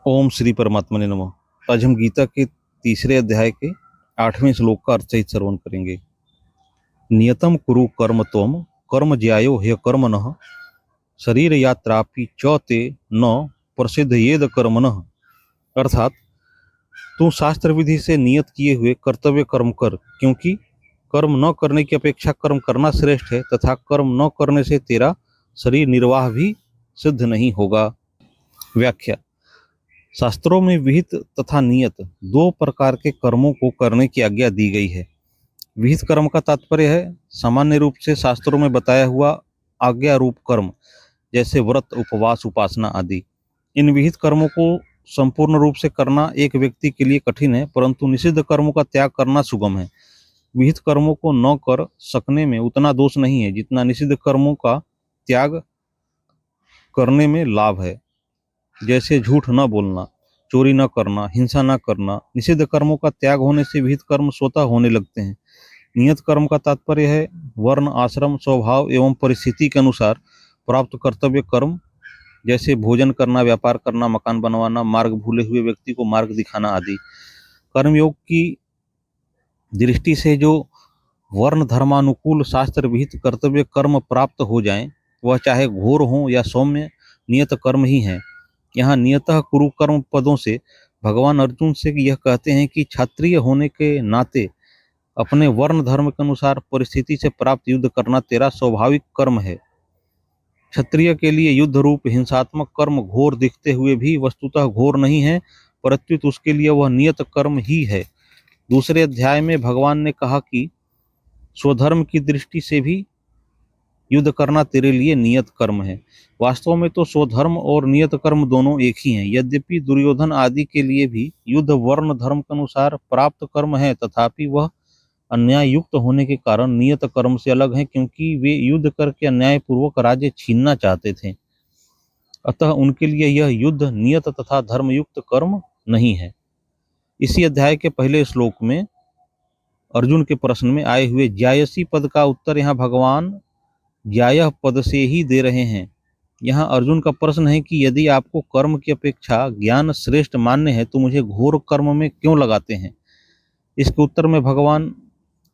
ओम श्री परमात्मने नमः। आज हम गीता के तीसरे अध्याय के 8वें श्लोक का अर्थ सहित श्रवण करेंगे। नियतम कुरु कर्म त्वम कर्म ज्यायो ह्य कर्मणः शरीर यात्रापि च ते न प्रसिद्धयेद कर्मणः। अर्थात तू शास्त्र विधि से नियत किए हुए कर्तव्य कर्म कर, क्योंकि कर्म न करने की अपेक्षा कर्म करना श्रेष्ठ है तथा कर्म न करने से तेरा शरीर निर्वाह भी सिद्ध नहीं होगा। व्याख्या। शास्त्रों में विहित तथा नियत दो प्रकार के कर्मों को करने की आज्ञा दी गई है। विहित कर्म का तात्पर्य है सामान्य रूप से शास्त्रों में बताया हुआ आज्ञा रूप कर्म, जैसे व्रत, उपवास, उपासना आदि। इन विहित कर्मों को संपूर्ण रूप से करना एक व्यक्ति के लिए कठिन है, परंतु निषिद्ध कर्मों का त्याग करना सुगम है। विहित कर्मों को न कर सकने में उतना दोष नहीं है जितना निषिद्ध कर्मों का त्याग करने में लाभ है। जैसे झूठ न बोलना, चोरी न करना, हिंसा न करना। निषिद्ध कर्मों का त्याग होने से विहित कर्म स्वतः होने लगते हैं। नियत कर्म का तात्पर्य है वर्ण, आश्रम, स्वभाव एवं परिस्थिति के अनुसार प्राप्त कर्तव्य कर्म, जैसे भोजन करना, व्यापार करना, मकान बनवाना, मार्ग भूले हुए व्यक्ति को मार्ग दिखाना आदि। कर्मयोग की दृष्टि से जो वर्ण धर्मानुकूल शास्त्र विहित कर्तव्य कर्म प्राप्त हो जाएं, वह चाहे घोर हों या सौम्य, नियत कर्म ही हैं। यहाँ नियतः कुरु कर्म पदों से भगवान अर्जुन से यह कहते हैं कि क्षत्रिय होने के नाते अपने वर्ण धर्म के अनुसार परिस्थिति से प्राप्त युद्ध करना तेरा स्वाभाविक कर्म है। क्षत्रिय के लिए युद्ध रूप हिंसात्मक कर्म घोर दिखते हुए भी वस्तुतः घोर नहीं है, प्रत्युत उसके लिए वह नियत कर्म ही है। दूसरे अध्याय में भगवान ने कहा कि स्वधर्म की दृष्टि से भी युद्ध करना तेरे लिए नियत कर्म है। वास्तव में तो स्वधर्म और नियत कर्म दोनों एक ही हैं। यद्यपि दुर्योधन आदि के लिए भी युद्ध वर्ण धर्म के अनुसार प्राप्त कर्म है, तथापि वह अन्याय युक्त होने के कारण नियत कर्म से अलग है, क्योंकि वे युद्ध करके अन्याय पूर्वक राज्य छीनना चाहते थे। अतः उनके लिए यह युद्ध नियत तथा धर्मयुक्त कर्म नहीं है। इसी अध्याय के पहले श्लोक में अर्जुन के प्रश्न में आए हुए ज्यायसी पद का उत्तर यहाँ भगवान ज्यायः पद से ही दे रहे हैं। यहाँ अर्जुन का प्रश्न है कि यदि आपको कर्म की अपेक्षा ज्ञान श्रेष्ठ मान्य है तो मुझे घोर कर्म में क्यों लगाते हैं। इसके उत्तर में भगवान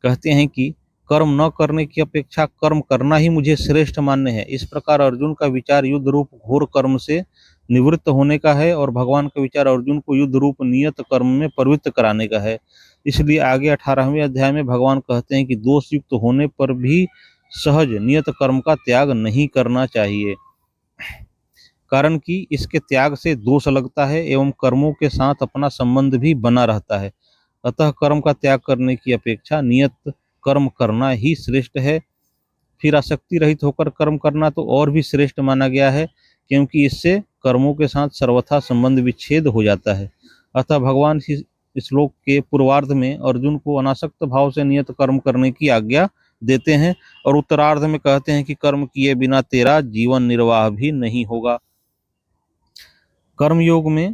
कहते हैं कि कर्म न करने की अपेक्षा कर्म करना ही मुझे श्रेष्ठ मान्य है। इस प्रकार अर्जुन का विचार युद्ध रूप घोर कर्म से निवृत्त होने का है और भगवान का विचार अर्जुन को युद्ध रूप नियत कर्म में प्रवृत्त कराने का है। इसलिए आगे 18वें अध्याय में भगवान कहते हैं कि दोष युक्त होने पर भी सहज नियत कर्म का त्याग नहीं करना चाहिए, कारण कि इसके त्याग से दोष लगता है एवं कर्मों के साथ अपना संबंध भी बना रहता है। अतः कर्म का त्याग करने की अपेक्षा नियत कर्म करना ही श्रेष्ठ है। फिर आसक्ति रहित होकर कर्म करना तो और भी श्रेष्ठ माना गया है, क्योंकि इससे कर्मों के साथ सर्वथा संबंध विच्छेद हो जाता है। अतः भगवान इस श्लोक के पूर्वार्ध में अर्जुन को अनासक्त भाव से नियत कर्म करने की आज्ञा देते हैं और उत्तरार्ध में कहते हैं कि कर्म किए बिना तेरा जीवन निर्वाह भी नहीं होगा। कर्मयोग में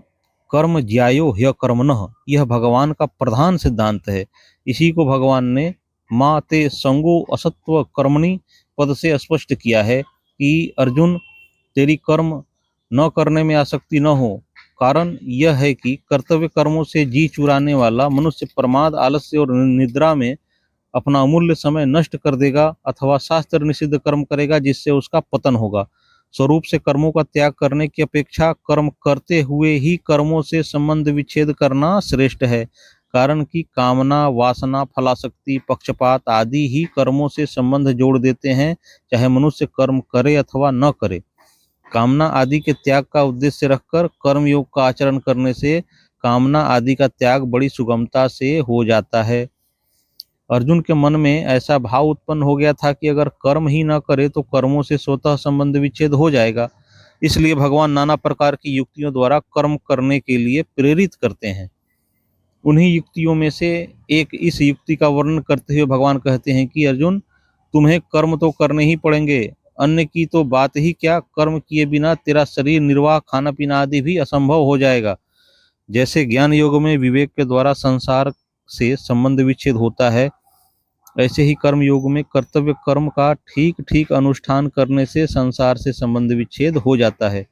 कर्म ज्यायो ह्य कर्मणः, यह भगवान का प्रधान सिद्धांत है। इसी को भगवान ने मा ते संगो असत्व कर्मणि पद से स्पष्ट किया है कि अर्जुन, तेरी कर्म न करने में आसक्ति न हो। कारण यह है कि कर्तव्य कर्मों से जी चुराने वाला मनुष्य प्रमाद, आलस्य और निद्रा में अपना अमूल्य समय नष्ट कर देगा अथवा शास्त्र निषिद्ध कर्म करेगा, जिससे उसका पतन होगा। स्वरूप से कर्मों का त्याग करने की अपेक्षा कर्म करते हुए ही कर्मों से संबंध विच्छेद करना श्रेष्ठ है, कारण कि कामना, वासना, फलासक्ति, पक्षपात आदि ही कर्मों से संबंध जोड़ देते हैं, चाहे मनुष्य कर्म करे अथवा न करे। कामना आदि के त्याग का उद्देश्य रखकर कर्मयोग का आचरण करने से कामना आदि का त्याग बड़ी सुगमता से हो जाता है। अर्जुन के मन में ऐसा भाव उत्पन्न हो गया था कि अगर कर्म ही न करे तो कर्मों से स्वतः संबंध विच्छेद हो जाएगा। इसलिए भगवान नाना प्रकार की युक्तियों द्वारा कर्म करने के लिए प्रेरित करते हैं। उन्हीं युक्तियों में से एक इस युक्ति का वर्णन करते हुए भगवान कहते हैं कि अर्जुन, तुम्हें कर्म तो करने ही पड़ेंगे, अन्य की तो बात ही क्या, कर्म किए बिना तेरा शरीर निर्वाह, खाना पीना आदि भी असंभव हो जाएगा। जैसे ज्ञान योग में विवेक के द्वारा संसार से संबंध विच्छेद होता है, ऐसे ही कर्म योग में कर्तव्य कर्म का ठीक ठीक अनुष्ठान करने से संसार से संबंध विच्छेद हो जाता है।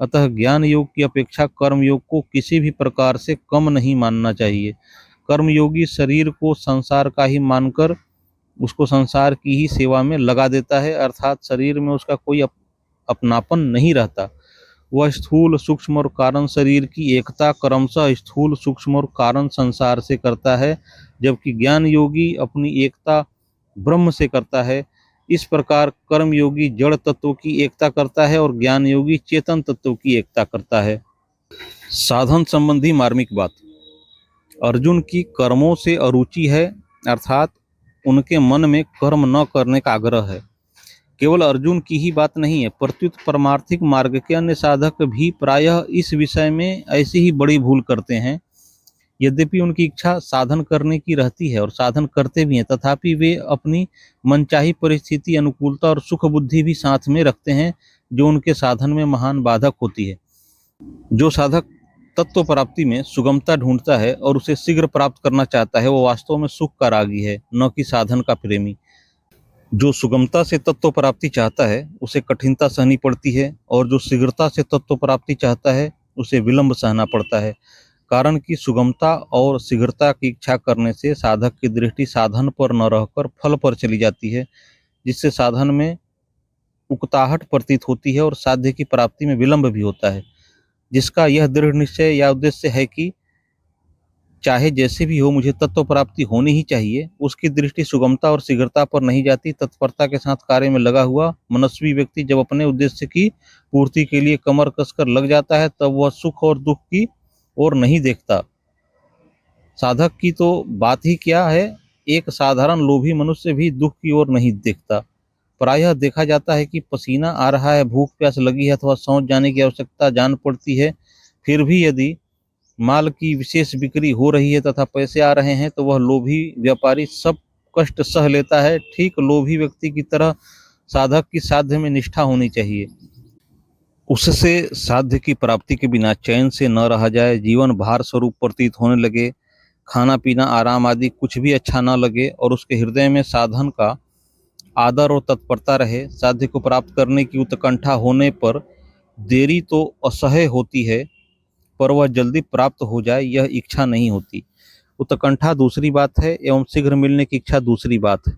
अतः ज्ञान योग की अपेक्षा कर्म योग को किसी भी प्रकार से कम नहीं मानना चाहिए। कर्मयोगी शरीर को संसार का ही मानकर उसको संसार की ही सेवा में लगा देता है, अर्थात शरीर में उसका कोई अपनापन नहीं रहता। वह स्थूल सूक्ष्म और कारण शरीर की एकता क्रमशः स्थूल सूक्ष्म और कारण संसार से करता है, जबकि ज्ञान योगी अपनी एकता ब्रह्म से करता है। इस प्रकार कर्म योगी जड़ तत्वों की एकता करता है और ज्ञान योगी चेतन तत्वों की एकता करता है। साधन संबंधी मार्मिक बात। अर्जुन की कर्मों से अरुचि है, अर्थात उनके मन में कर्म न करने का आग्रह है। केवल अर्जुन की ही बात नहीं है, प्रत्युत परमार्थिक मार्ग के अन्य साधक भी प्रायः इस विषय में ऐसी ही बड़ी भूल करते हैं। यद्यपि उनकी इच्छा साधन करने की रहती है और साधन करते भी हैं, तथापि वे अपनी मनचाही परिस्थिति, अनुकूलता और सुख बुद्धि भी साथ में रखते हैं, जो उनके साधन में महान बाधक होती है। जो साधक तत्व प्राप्ति में सुगमता ढूंढता है और उसे शीघ्र प्राप्त करना चाहता है, वो वास्तव में सुख का रागी है, न कि साधन का प्रेमी। जो सुगमता से तत्व प्राप्ति चाहता है उसे कठिनता सहनी पड़ती है, और जो शीघ्रता से तत्व प्राप्ति चाहता है उसे विलंब सहना पड़ता है। कारण कि सुगमता और शीघ्रता की इच्छा करने से साधक की दृष्टि साधन पर न रहकर फल पर चली जाती है, जिससे साधन में उकताहट प्रतीत होती है और साध्य की प्राप्ति में विलंब भी होता है। जिसका यह दृढ़ निश्चय या उद्देश्य है कि चाहे जैसे भी हो मुझे तत्व प्राप्ति होनी ही चाहिए, उसकी दृष्टि सुगमता और शीघ्रता पर नहीं जाती। तत्परता के साथ कार्य में लगा हुआ मनस्वी व्यक्ति जब अपने उद्देश्य की पूर्ति के लिए कमर कसकर लग जाता है, तब वह सुख और दुख की ओर नहीं देखता। साधक की तो बात ही क्या है, एक साधारण लोभी मनुष्य भी दुख की ओर नहीं देखता। प्रायः देखा जाता है कि पसीना आ रहा है, भूख प्यास लगी है अथवा सौंच जाने की आवश्यकता जान पड़ती है, फिर भी यदि माल की विशेष बिक्री हो रही है तथा पैसे आ रहे हैं, तो वह लोभी व्यापारी सब कष्ट सह लेता है। ठीक लोभी व्यक्ति की तरह साधक की साध्य में निष्ठा होनी चाहिए। उससे साध्य की प्राप्ति के बिना चैन से न रहा जाए, जीवन भार स्वरूप प्रतीत होने लगे, खाना पीना आराम आदि कुछ भी अच्छा न लगे, और उसके हृदय में साधन का आदर और तत्परता रहे। साध्य को प्राप्त करने की उत्कंठा होने पर देरी तो असह्य होती है, पर वह जल्दी प्राप्त हो जाए यह इच्छा नहीं होती। उत्कंठा दूसरी बात है एवं शीघ्र मिलने की इच्छा दूसरी बात है।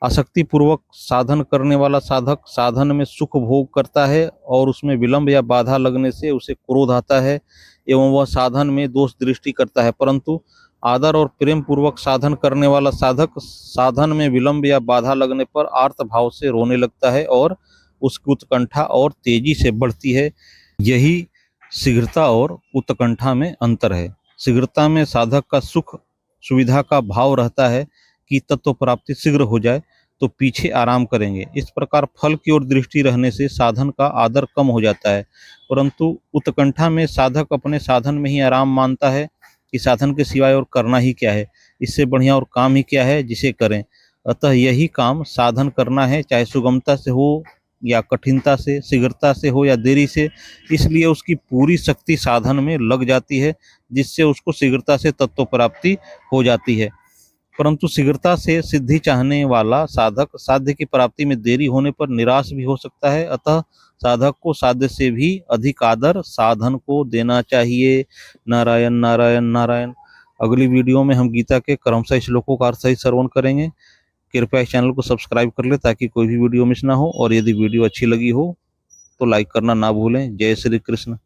आसक्ति पूर्वक साधन करने वाला साधक साधन में सुख भोग करता है और उसमें विलंब या बाधा लगने से उसे क्रोध आता है एवं वह साधन में दोष दृष्टि करता है, परंतु आदर और प्रेम पूर्वक साधन करने वाला साधक साधन में विलंब या बाधा लगने पर आर्त भाव से रोने लगता है और उसकी उत्कंठा और तेजी से बढ़ती है। यही शीघ्रता और उत्कंठा में अंतर है। शीघ्रता में साधक का सुख सुविधा का भाव रहता है कि तत्व प्राप्ति शीघ्र हो जाए तो पीछे आराम करेंगे। इस प्रकार फल की ओर दृष्टि रहने से साधन का आदर कम हो जाता है, परंतु उत्कंठा में साधक अपने साधन में ही आराम मानता है कि साधन के सिवाय और करना ही क्या है, इससे बढ़िया और काम ही क्या है जिसे करें। अतः यही काम साधन करना है, चाहे सुगमता से हो या कठिनता से, शीघ्रता से हो या देरी से। इसलिए उसकी पूरी शक्ति साधन में लग जाती है, जिससे उसको शीघ्रता से तत्व प्राप्ति हो जाती है। परंतु शीघ्रता से सिद्धि चाहने वाला साधक साध्य की प्राप्ति में देरी होने पर निराश भी हो सकता है। अतः साधक को साध्य से भी अधिक आदर साधन को देना चाहिए। नारायण नारायण नारायण। अगली वीडियो में हम गीता के क्रमशः श्लोकों का अर्थ सही श्रवण करेंगे। कृपया इस चैनल को सब्सक्राइब कर ले ताकि कोई भी वीडियो मिस ना हो, और यदि वीडियो अच्छी लगी हो तो लाइक करना ना भूलें। जय श्री कृष्ण।